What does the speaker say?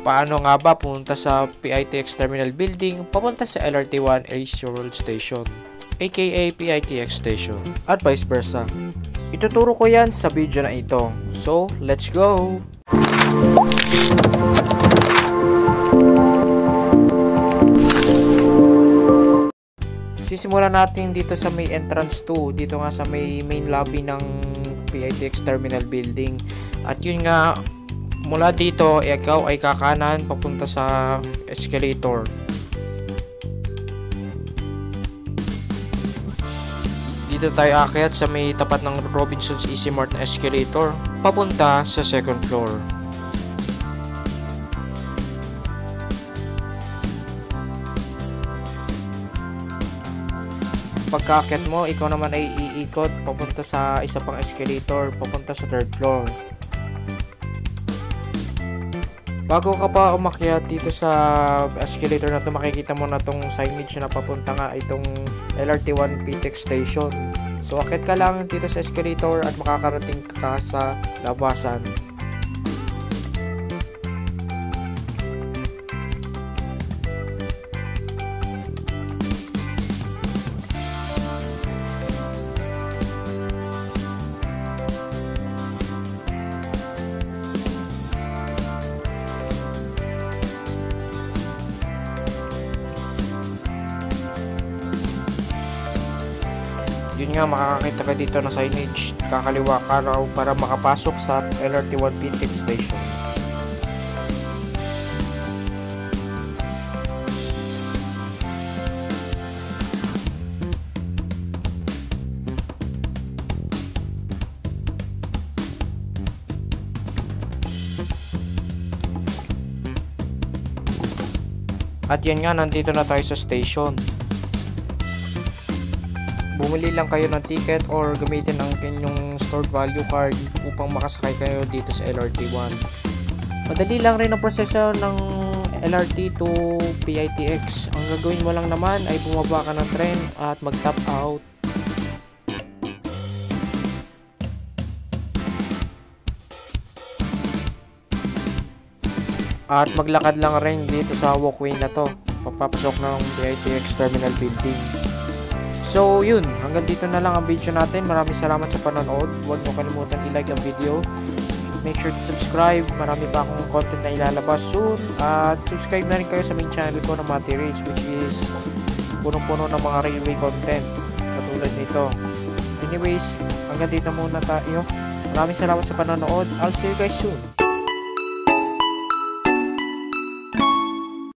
Paano nga ba pumunta sa PITX Terminal Building papunta sa LRT1 Asia Road Station, aka PITX Station, at vice versa? Ituturo ko yan sa video na ito. So, let's go! Sisimulan natin dito sa may entrance 2, dito nga sa may main lobby ng PITX Terminal Building. At yun nga, mula dito, ikaw ay kakanan papunta sa escalator. Dito tayo aakyat sa may tapat ng Robinsons Easy Mart na escalator papunta sa second floor. Pagkaakyat mo, ikaw naman ay iikot papunta sa isa pang escalator papunta sa third floor. Bago ka pa umakyat dito sa escalator na to, makikita mo na tong signage na papunta nga itong LRT1 PITX Station. So akyat ka lang dito sa escalator at makakarating ka sa labasan. Yun nga, makakakita ka dito na signage, kakaliwa ka raw para makapasok sa LRT1 PITX Station. At yan nga, nandito na tayo sa station. Bumili lang kayo ng ticket or gamitin ang inyong stored value card upang makasakay kayo dito sa LRT1. Madali lang rin ang proseso ng LRT to PITX. Ang gagawin mo lang naman ay bumaba ka ng tren at mag-tap out. At maglakad lang rin dito sa walkway na to papapasok ng PITX Terminal Building. So yun, hanggang dito na lang ang video natin. Maraming salamat sa panonood. Huwag mo kalimutan i-like ang video. Make sure to subscribe. Marami pa akong content na ilalabas soon. At subscribe na rin kayo sa main channel ko na Matty Rich, which is punong-puno ng mga railway content katulad nito. Anyways, hanggang dito muna tayo. Maraming salamat sa panonood. I'll see you guys soon.